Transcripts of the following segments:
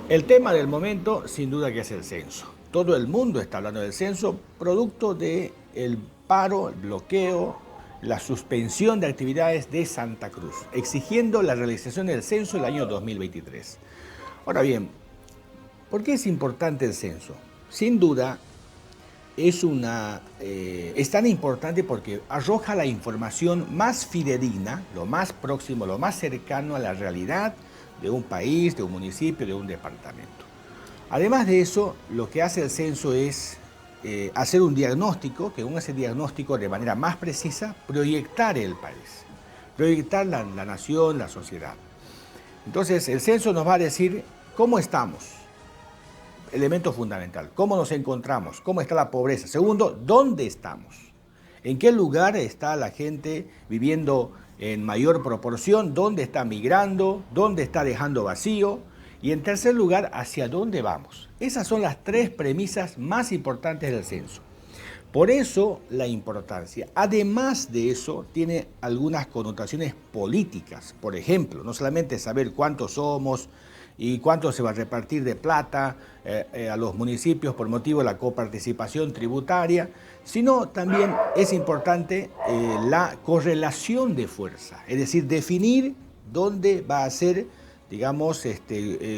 El tema del momento, sin duda que es el censo. Todo el mundo está hablando del censo, producto del paro, el bloqueo, la suspensión de actividades de Santa Cruz, exigiendo la realización del censo el año 2023. Ahora bien, ¿por qué es importante el censo? Sin duda, es tan importante porque arroja la información más fidedigna, lo más próximo, lo más cercano a la realidad de un país, de un municipio, de un departamento. Además de eso, lo que hace el censo es hacer un diagnóstico, que con ese diagnóstico de manera más precisa, proyectar el país, proyectar la nación, la sociedad. Entonces, el censo nos va a decir cómo estamos, elemento fundamental, cómo nos encontramos, cómo está la pobreza. Segundo, dónde estamos, en qué lugar está la gente viviendo en mayor proporción, dónde está migrando, dónde está dejando vacío. Y en tercer lugar, ¿hacia dónde vamos? Esas son las tres premisas más importantes del censo. Por eso la importancia. Además de eso, tiene algunas connotaciones políticas. Por ejemplo, no solamente saber cuántos somos y cuánto se va a repartir de plata a los municipios por motivo de la coparticipación tributaria, sino también es importante la correlación de fuerza, es decir, definir dónde va a ser, digamos,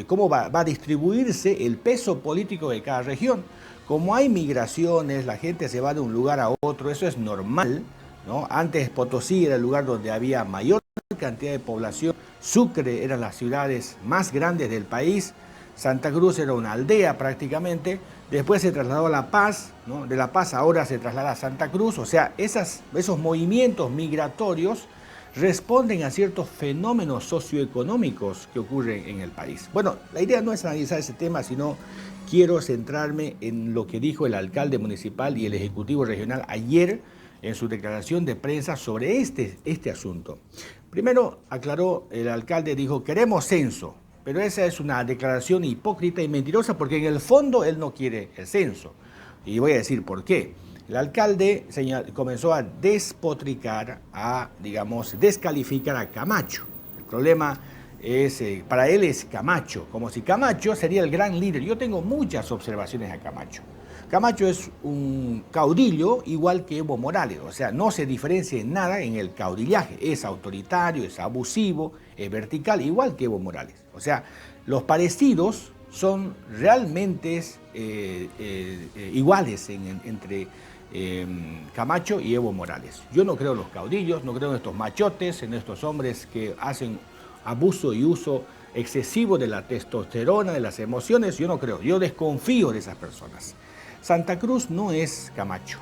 cómo va a distribuirse el peso político de cada región. Como hay migraciones, la gente se va de un lugar a otro, eso es normal, ¿no? Antes Potosí era el lugar donde había mayor cantidad de población, Sucre eran las ciudades más grandes del país, Santa Cruz era una aldea prácticamente, después se trasladó a La Paz, ¿no? De La Paz ahora se traslada a Santa Cruz, o sea, esos movimientos migratorios responden a ciertos fenómenos socioeconómicos que ocurren en el país. Bueno, la idea no es analizar ese tema, sino quiero centrarme en lo que dijo el alcalde municipal y el ejecutivo regional ayer en su declaración de prensa sobre este asunto. Primero aclaró, el alcalde dijo, queremos censo, pero esa es una declaración hipócrita y mentirosa porque en el fondo él no quiere el censo. Y voy a decir por qué. El alcalde comenzó a despotricar, digamos, descalificar a Camacho. El problema es, para él es Camacho, como si Camacho sería el gran líder. Yo tengo muchas observaciones a Camacho. Camacho es un caudillo igual que Evo Morales, o sea, no se diferencia en nada en el caudillaje. Es autoritario, es abusivo, es vertical, igual que Evo Morales. O sea, los parecidos son realmente iguales entre Camacho y Evo Morales. Yo no creo en los caudillos, no creo en estos machotes, en estos hombres que hacen abuso y uso excesivo de la testosterona, de las emociones. Yo no creo, yo desconfío de esas personas. Santa Cruz no es Camacho.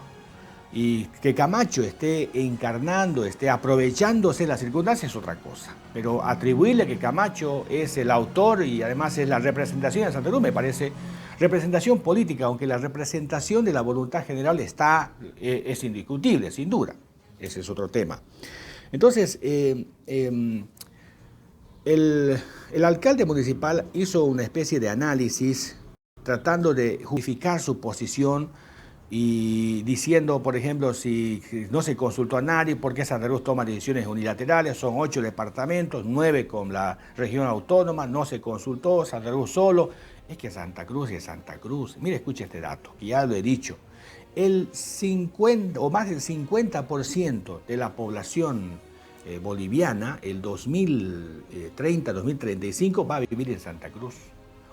Y que Camacho esté encarnando, esté aprovechándose de las circunstancias es otra cosa. Pero atribuirle que Camacho es el autor y además es la representación de Santa Cruz me parece representación política, aunque la representación de la voluntad general es indiscutible, sin duda. Ese es otro tema. Entonces, el alcalde municipal hizo una especie de análisis tratando de justificar su posición y diciendo, por ejemplo, si no se consultó a nadie, por qué Santa Cruz toma decisiones unilaterales, son 8 departamentos, 9 con la región autónoma, no se consultó, Santa Cruz solo. Es que Santa Cruz es Santa Cruz. Mire, escuche este dato, que ya lo he dicho. El 50 o más del 50% de la población boliviana, el 2030, 2035, va a vivir en Santa Cruz.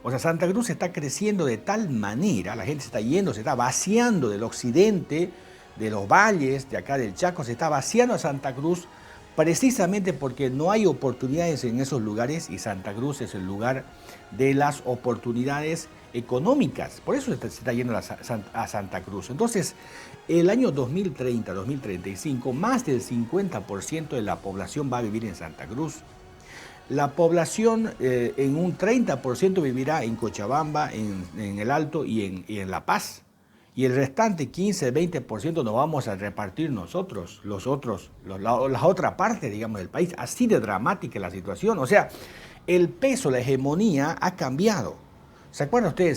O sea, Santa Cruz está creciendo de tal manera, la gente se está yendo, se está vaciando del occidente, de los valles, de acá del Chaco, se está vaciando a Santa Cruz precisamente porque no hay oportunidades en esos lugares y Santa Cruz es el lugar de las oportunidades económicas. Por eso se está yendo a Santa Cruz. Entonces, el año 2030, 2035, más del 50% de la población va a vivir en Santa Cruz. La población en un 30% vivirá en Cochabamba, en el Alto y en La Paz. Y el restante 15-20% nos vamos a repartir nosotros, la otra parte, digamos, del país. Así de dramática la situación. O sea, el peso, la hegemonía ha cambiado. ¿Recuerda usted a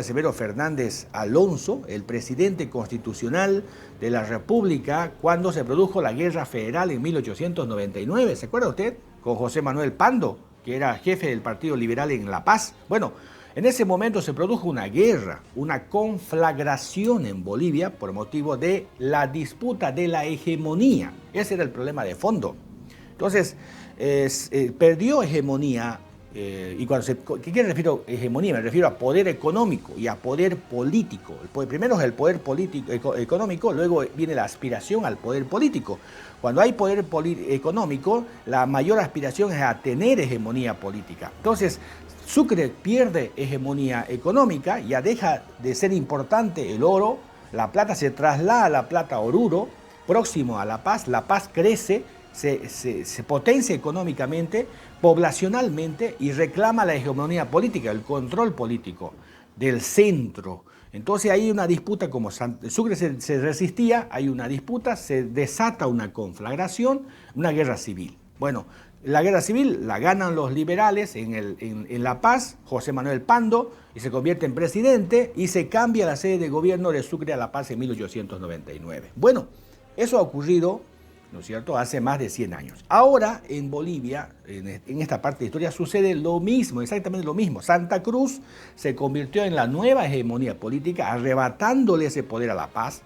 Severo Fernández Alonso, el presidente constitucional de la República, cuando se produjo la Guerra Federal en 1899? ¿Se acuerda usted? Con José Manuel Pando. que era jefe del Partido Liberal en La Paz. Bueno, en ese momento se produjo una guerra, una conflagración en Bolivia por motivo de la disputa de la hegemonía. Ese era el problema de fondo. Entonces, perdió hegemonía, y ¿qué refiero a hegemonía? Me refiero a poder económico y a poder político. Primero es el poder político, económico, luego viene la aspiración al poder político. Cuando hay poder económico, la mayor aspiración es a tener hegemonía política. Entonces, Sucre pierde hegemonía económica, ya deja de ser importante el oro, la plata se traslada a la plata Oruro, próximo a La Paz crece, se potencia económicamente, poblacionalmente y reclama la hegemonía política, el control político del centro. Entonces hay una disputa, como Sucre se resistía, hay una disputa, se desata una conflagración, una guerra civil. Bueno, la guerra civil la ganan los liberales en La Paz, José Manuel Pando, y se convierte en presidente y se cambia la sede de gobierno de Sucre a La Paz en 1899. Bueno, eso ha ocurrido, ¿no es cierto?, hace más de 100 años. Ahora en Bolivia, en esta parte de historia, sucede lo mismo, exactamente lo mismo. Santa Cruz se convirtió en la nueva hegemonía política, arrebatándole ese poder a La Paz.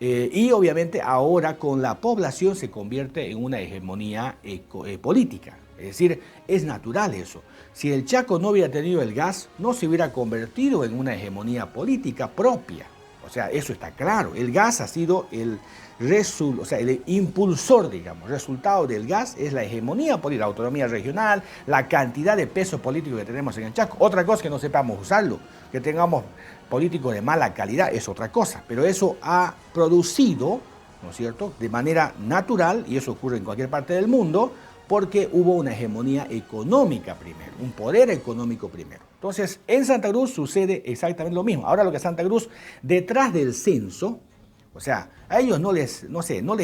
Y obviamente ahora con la población se convierte en una hegemonía política. Es decir, es natural eso. Si el Chaco no hubiera tenido el gas, no se hubiera convertido en una hegemonía política propia. O sea, eso está claro. El gas ha sido el impulsor, digamos. El resultado del gas es la hegemonía política, la autonomía regional, la cantidad de peso político que tenemos en el Chaco. Otra cosa es que no sepamos usarlo, que tengamos políticos de mala calidad, es otra cosa. Pero eso ha producido, ¿no es cierto?, de manera natural, y eso ocurre en cualquier parte del mundo, porque hubo una hegemonía económica primero, un poder económico primero. Entonces, en Santa Cruz sucede exactamente lo mismo. Ahora lo que Santa Cruz, detrás del censo, o sea, a ellos no les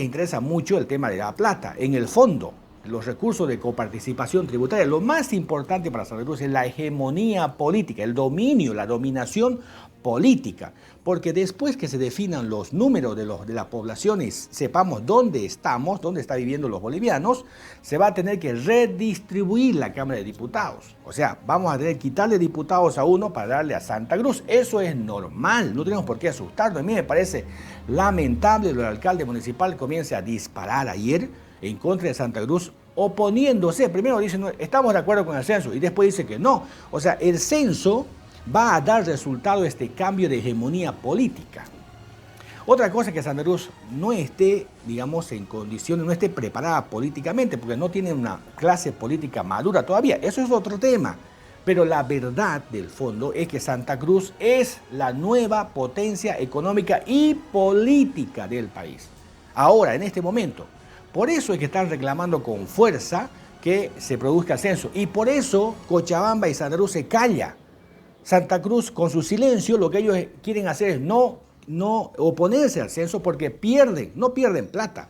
interesa mucho el tema de la plata. En el fondo, los recursos de coparticipación tributaria, lo más importante para Santa Cruz es la hegemonía política, el dominio, la dominación política. Porque después que se definan los números de la población y sepamos dónde estamos, dónde están viviendo los bolivianos, se va a tener que redistribuir la Cámara de Diputados. O sea, vamos a tener que quitarle diputados a uno para darle a Santa Cruz. Eso es normal, no tenemos por qué asustarnos. A mí me parece lamentable que el alcalde municipal comience a disparar ayer en contra de Santa Cruz, oponiéndose. Primero dice, no, estamos de acuerdo con el censo, y después dice que no. O sea, el censo va a dar resultado a este cambio de hegemonía política. Otra cosa es que Santa Cruz no esté, digamos, en condiciones, no esté preparada políticamente, porque no tiene una clase política madura todavía. Eso es otro tema. Pero la verdad del fondo es que Santa Cruz es la nueva potencia económica y política del país. Ahora, en este momento. Por eso es que están reclamando con fuerza que se produzca el censo. Y por eso Cochabamba y Santa Cruz se calla. Santa Cruz, con su silencio, lo que ellos quieren hacer es no oponerse al censo, porque no pierden plata,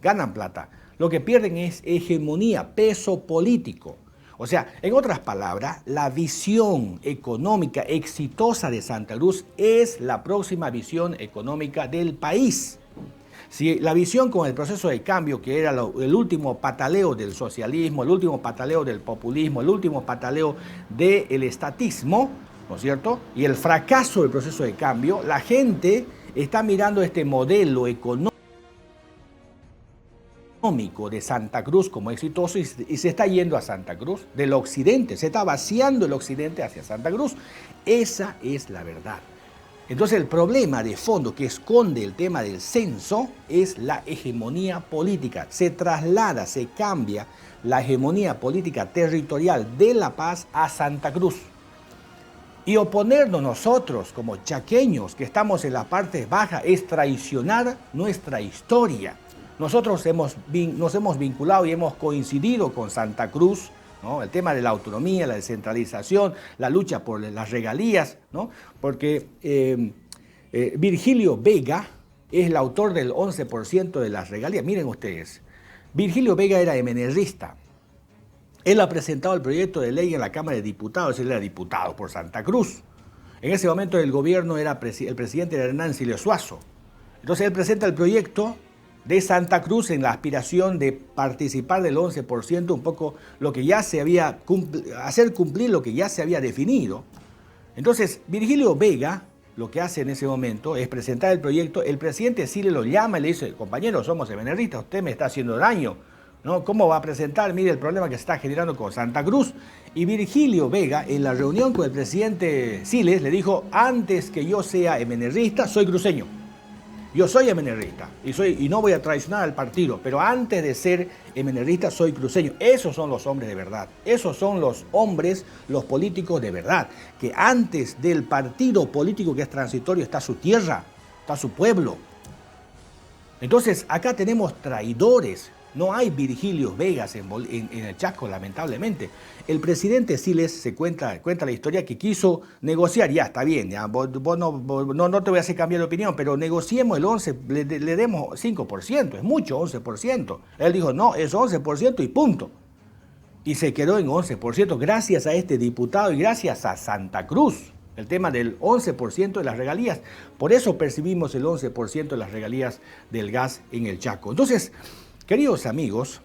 ganan plata. Lo que pierden es hegemonía, peso político. O sea, en otras palabras, la visión económica exitosa de Santa Cruz es la próxima visión económica del país. Si la visión con el proceso de cambio, que era el último pataleo del socialismo, el último pataleo del populismo, el último pataleo del estatismo, ¿no es cierto?, y el fracaso del proceso de cambio, la gente está mirando este modelo económico de Santa Cruz como exitoso y se está yendo a Santa Cruz del occidente, se está vaciando el occidente hacia Santa Cruz. Esa es la verdad. Entonces el problema de fondo que esconde el tema del censo es la hegemonía política. Se traslada, se cambia la hegemonía política territorial de La Paz a Santa Cruz. Y oponernos nosotros como chaqueños que estamos en la parte baja es traicionar nuestra historia. Nosotros nos hemos vinculado y hemos coincidido con Santa Cruz, ¿no? El tema de la autonomía, la descentralización, la lucha por las regalías, ¿no? Porque Virgilio Vega es el autor del 11% de las regalías. Miren ustedes, Virgilio Vega era MNRista. Él ha presentado el proyecto de ley en la Cámara de Diputados, él era diputado por Santa Cruz. En ese momento el gobierno el presidente era Hernán Siles Suazo. Entonces él presenta el proyecto de Santa Cruz en la aspiración de participar del 11%, un poco lo que ya se había, hacer cumplir lo que ya se había definido. Entonces, Virgilio Vega, lo que hace en ese momento es presentar el proyecto, el presidente Siles lo llama y le dice, compañero, somos MNRistas, usted me está haciendo daño, ¿no? ¿Cómo va a presentar? Mire el problema que se está generando con Santa Cruz. Y Virgilio Vega, en la reunión con el presidente Siles, le dijo, antes que yo sea MNRista, soy cruceño. Yo soy MNRista y no voy a traicionar al partido, pero antes de ser MNRista soy cruceño. Esos son los hombres de verdad. Esos son los hombres, los políticos de verdad. Que antes del partido político que es transitorio está su tierra, está su pueblo. Entonces acá tenemos traidores. No hay Virgilios Vegas en el Chaco, lamentablemente. El presidente Siles se cuenta la historia que quiso negociar. Ya, está bien, ya, vos no te voy a hacer cambiar de opinión, pero negociemos el 11%, le demos 5%, es mucho, 11%. Él dijo, no, es 11% y punto. Y se quedó en 11% gracias a este diputado y gracias a Santa Cruz. El tema del 11% de las regalías. Por eso percibimos el 11% de las regalías del gas en el Chaco. Entonces, queridos amigos,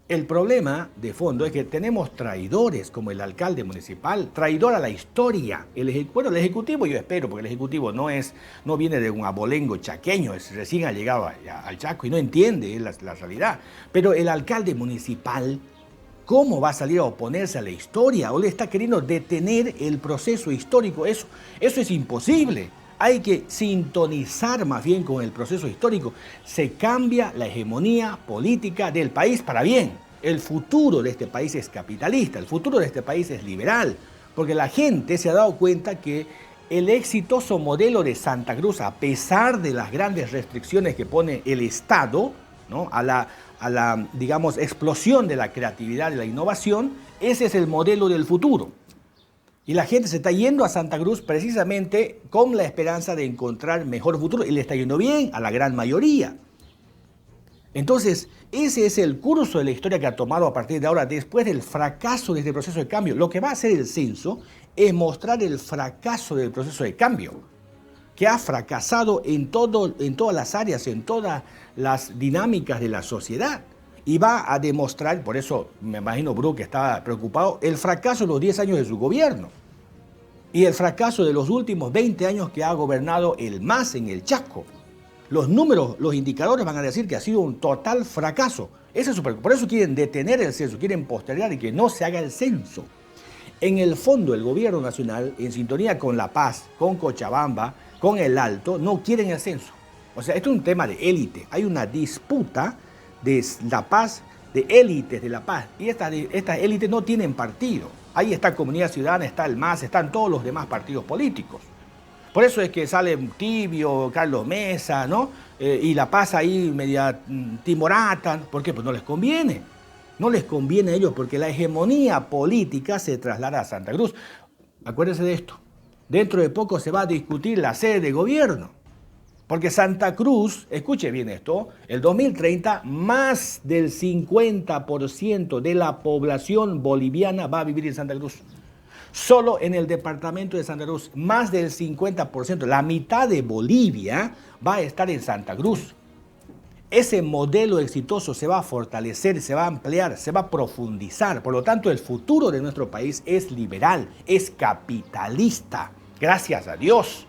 el problema de fondo es que tenemos traidores como el alcalde municipal, traidor a la historia. El Ejecutivo yo espero, porque el Ejecutivo no viene de un abolengo chaqueño, recién ha llegado al Chaco y no entiende la realidad. Pero el alcalde municipal, ¿cómo va a salir a oponerse a la historia? ¿O le está queriendo detener el proceso histórico? Eso es imposible. Hay que sintonizar más bien con el proceso histórico. Se cambia la hegemonía política del país para bien. El futuro de este país es capitalista, el futuro de este país es liberal, porque la gente se ha dado cuenta que el exitoso modelo de Santa Cruz, a pesar de las grandes restricciones que pone el Estado, ¿no?, a la, digamos, explosión de la creatividad y la innovación, ese es el modelo del futuro. Y la gente se está yendo a Santa Cruz precisamente con la esperanza de encontrar mejor futuro. Y le está yendo bien a la gran mayoría. Entonces, ese es el curso de la historia que ha tomado a partir de ahora, después del fracaso de este proceso de cambio. Lo que va a hacer el censo es mostrar el fracaso del proceso de cambio, que ha fracasado en todas las áreas, en todas las dinámicas de la sociedad. Y va a demostrar, por eso me imagino Brook que estaba preocupado, el fracaso de los 10 años de su gobierno y el fracaso de los últimos 20 años que ha gobernado el MAS en el Chaco. Los números, los indicadores van a decir que ha sido un total fracaso. Por eso quieren detener el censo, quieren postergar y que no se haga el censo. En el fondo, el gobierno nacional, en sintonía con La Paz, con Cochabamba, con El Alto, no quieren el censo. O sea, esto es un tema de élite. Hay una disputa de La Paz, de élites de La Paz. Y estas élites no tienen partido. Ahí está Comunidad Ciudadana, está el MAS, están todos los demás partidos políticos. Por eso es que sale Tibio, Carlos Mesa, ¿no? Y La Paz ahí media timorata. ¿Por qué? Pues no les conviene. No les conviene a ellos porque la hegemonía política se traslada a Santa Cruz. Acuérdense de esto. Dentro de poco se va a discutir la sede de gobierno. Porque Santa Cruz, escuche bien esto, el 2030 más del 50% de la población boliviana va a vivir en Santa Cruz. Solo en el departamento de Santa Cruz, más del 50%, la mitad de Bolivia va a estar en Santa Cruz. Ese modelo exitoso se va a fortalecer, se va a ampliar, se va a profundizar. Por lo tanto, el futuro de nuestro país es liberal, es capitalista. Gracias a Dios.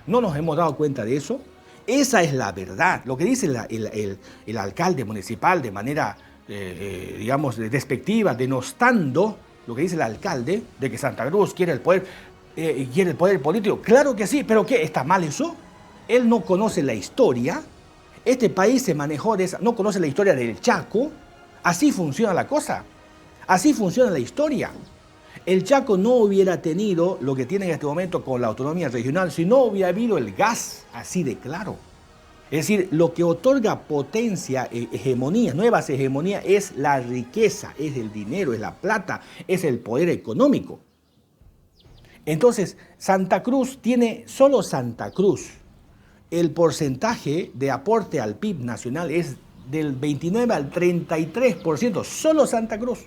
¿No nos hemos dado cuenta de eso? Esa es la verdad. Lo que dice el alcalde municipal de manera, digamos, despectiva, denostando lo que dice el alcalde de que Santa Cruz quiere el poder político. Claro que sí, pero ¿qué? ¿Está mal eso? Él no conoce la historia. Este país se manejó no conoce la historia del Chaco. Así funciona la cosa. Así funciona la historia. El Chaco no hubiera tenido lo que tiene en este momento con la autonomía regional si no hubiera habido el gas, así de claro. Es decir, lo que otorga potencia, hegemonía, nuevas hegemonías, es la riqueza, es el dinero, es la plata, es el poder económico. Entonces, Santa Cruz tiene, solo Santa Cruz, el porcentaje de aporte al PIB nacional es del 29 al 33%, solo Santa Cruz.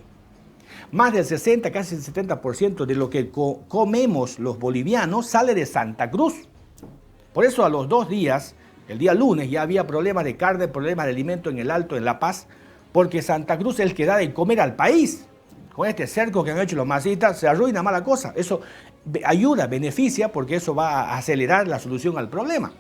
Más del 60, casi el 70% de lo que comemos los bolivianos sale de Santa Cruz. Por eso a los 2 días, El día lunes ya había problemas de carne, problemas de alimento en el Alto, en La Paz, porque Santa Cruz es el que da de comer al país. Con este cerco que han hecho los masistas, se arruina mala cosa. Eso ayuda, beneficia, porque eso va a acelerar la solución al problema.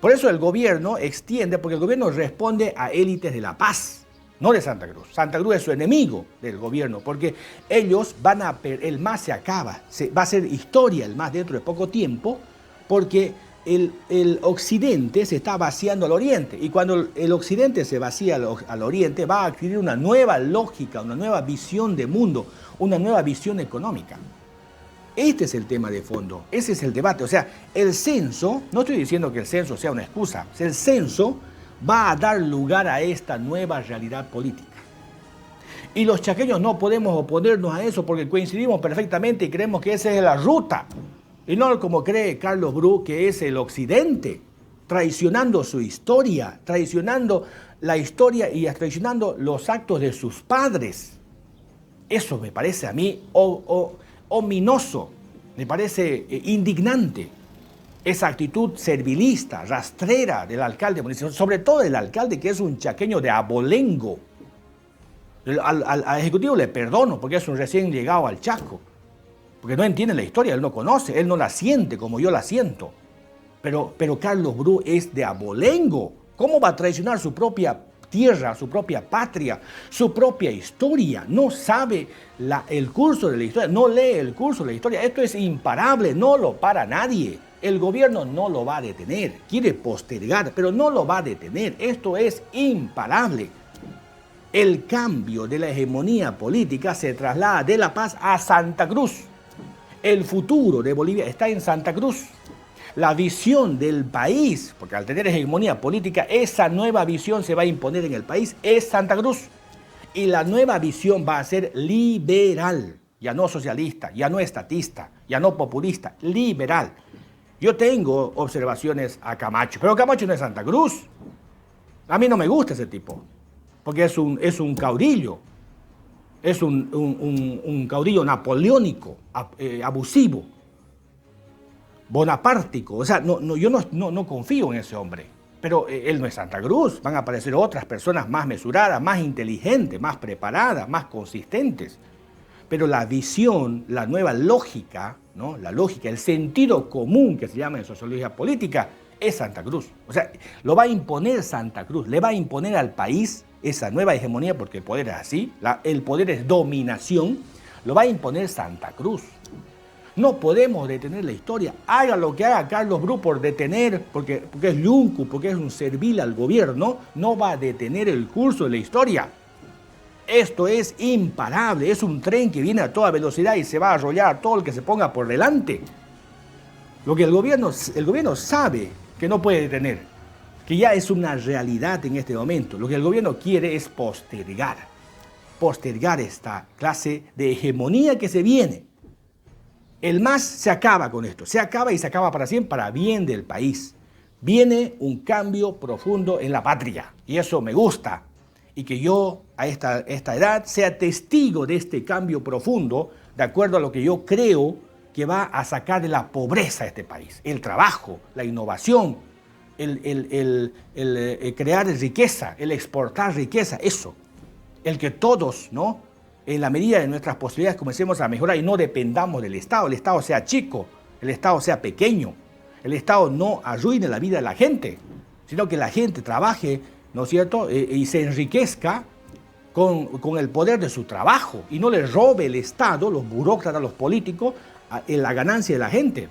Por eso el gobierno extiende, porque el gobierno responde a élites de La Paz, no de Santa Cruz. Santa Cruz es su enemigo del gobierno, porque ellos van a... El MAS se acaba, va a ser historia el MAS dentro de poco tiempo, porque el occidente se está vaciando al oriente, y cuando el occidente se vacía al oriente va a adquirir una nueva lógica, una nueva visión de mundo, una nueva visión económica. Este es el tema de fondo, ese es el debate. O sea, el censo, no estoy diciendo que el censo sea una excusa, el censo va a dar lugar a esta nueva realidad política. Y los chaqueños no podemos oponernos a eso porque coincidimos perfectamente y creemos que esa es la ruta. Y no como cree Carlos Bru, que es el occidente, traicionando su historia, traicionando la historia y traicionando los actos de sus padres. Eso me parece a mí ominoso, me parece indignante. Esa actitud servilista, rastrera del alcalde municipal, sobre todo del alcalde que es un chaqueño de abolengo. Al Ejecutivo le perdono porque es un recién llegado al Chaco. Porque no entiende la historia, él no conoce, él no la siente como yo la siento. Pero Carlos Bru es de abolengo. ¿Cómo va a traicionar su propia tierra, su propia patria, su propia historia? No sabe el curso de la historia, no lee el curso de la historia. Esto es imparable, no lo para nadie. El gobierno no lo va a detener, quiere postergar, pero no lo va a detener. Esto es imparable. El cambio de la hegemonía política se traslada de La Paz a Santa Cruz. El futuro de Bolivia está en Santa Cruz. La visión del país, porque al tener hegemonía política, esa nueva visión se va a imponer en el país, es Santa Cruz. Y la nueva visión va a ser liberal, ya no socialista, ya no estatista, ya no populista, liberal. Yo tengo observaciones a Camacho, pero Camacho no es Santa Cruz. A mí no me gusta ese tipo, porque es un caudillo. Es un caudillo napoleónico, abusivo, bonapártico. O sea, yo no confío en ese hombre. Pero él no es Santa Cruz. Van a aparecer otras personas más mesuradas, más inteligentes, más preparadas, más consistentes. Pero la visión, la nueva lógica, ¿no? La lógica, el sentido común que se llama en sociología política, es Santa Cruz. O sea, lo va a imponer Santa Cruz, le va a imponer al país esa nueva hegemonía, porque el poder es así, el poder es dominación, lo va a imponer Santa Cruz. No podemos detener la historia. Haga lo que haga Carlos Bru por detener, porque es yuncu, porque es un servil al gobierno, no va a detener el curso de la historia. Esto es imparable, es un tren que viene a toda velocidad y se va a arrollar todo el que se ponga por delante. Lo que el gobierno sabe que no puede detener, que ya es una realidad en este momento. Lo que el gobierno quiere es postergar esta clase de hegemonía que se viene. El MAS se acaba con esto, se acaba y se acaba para siempre, para bien del país. Viene un cambio profundo en la patria y eso me gusta. Y que yo a esta edad sea testigo de este cambio profundo, de acuerdo a lo que yo creo que va a sacar de la pobreza a este país. El trabajo, la innovación, el crear riqueza, el exportar riqueza, eso. El que todos, ¿no?, en la medida de nuestras posibilidades comencemos a mejorar y no dependamos del Estado. El Estado sea chico, el Estado sea pequeño, el Estado no arruine la vida de la gente, sino que la gente trabaje, ¿no es cierto?, y se enriquezca con el poder de su trabajo y no le robe el Estado, los burócratas, los políticos, la ganancia de la gente.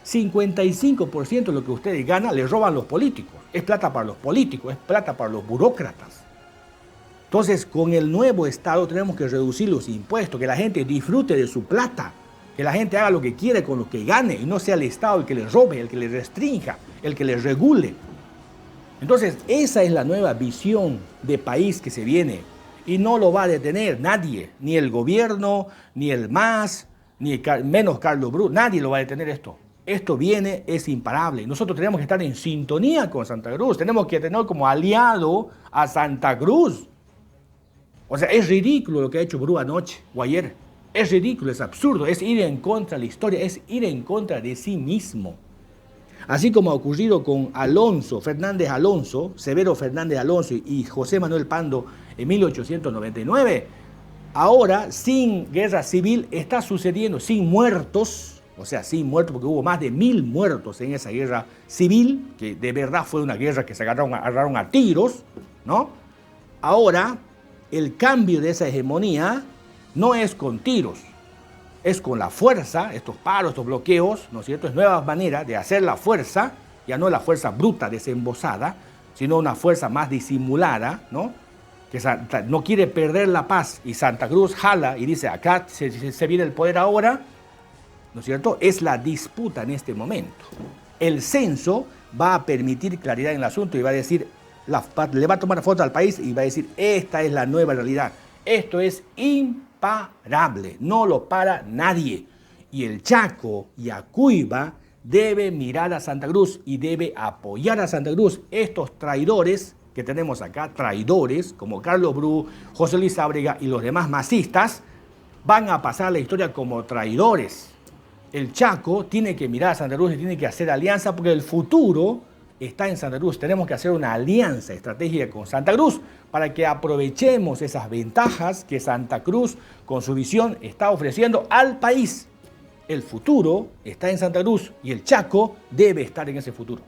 55% de lo que ustedes ganan le roban los políticos. Es plata para los políticos, es plata para los burócratas. Entonces, con el nuevo Estado tenemos que reducir los impuestos, que la gente disfrute de su plata, que la gente haga lo que quiere con lo que gane y no sea el Estado el que le robe, el que le restrinja, el que le regule. Entonces, esa es la nueva visión de país que se viene y no lo va a detener nadie, ni el gobierno, ni el MAS, ni menos Carlos Bru, nadie lo va a detener esto. Esto viene, es imparable. Nosotros tenemos que estar en sintonía con Santa Cruz, tenemos que tener como aliado a Santa Cruz. O sea, es ridículo lo que ha hecho Bru anoche o ayer. Es ridículo, es absurdo, es ir en contra de la historia, es ir en contra de sí mismo. Así como ha ocurrido con Alonso, Fernández Alonso, Severo Fernández Alonso y José Manuel Pando en 1899, ahora sin guerra civil está sucediendo, sin muertos, o sea, sin muertos, porque hubo más de 1000 muertos en esa guerra civil, que de verdad fue una guerra que se agarraron a tiros, ¿no? Ahora, el cambio de esa hegemonía no es con tiros, es con la fuerza, estos paros, estos bloqueos, ¿no es cierto? Es nuevas maneras de hacer la fuerza, ya no la fuerza bruta, desembosada, sino una fuerza más disimulada, ¿no? Que no quiere perder la paz, y Santa Cruz jala y dice, acá se viene el poder ahora, ¿no es cierto? Es la disputa en este momento. El censo va a permitir claridad en el asunto y va a decir, le va a tomar foto al país y va a decir, esta es la nueva realidad. Esto es imparable, no lo para nadie. Y el Chaco y Acuiba debe mirar a Santa Cruz y debe apoyar a Santa Cruz. Estos traidores que tenemos acá, traidores como Carlos Bru, José Luis Ábrega y los demás masistas, van a pasar a la historia como traidores. El Chaco tiene que mirar a Santa Cruz y tiene que hacer alianza porque el futuro está en Santa Cruz. Tenemos que hacer una alianza estratégica con Santa Cruz para que aprovechemos esas ventajas que Santa Cruz con su visión está ofreciendo al país. El futuro está en Santa Cruz y el Chaco debe estar en ese futuro.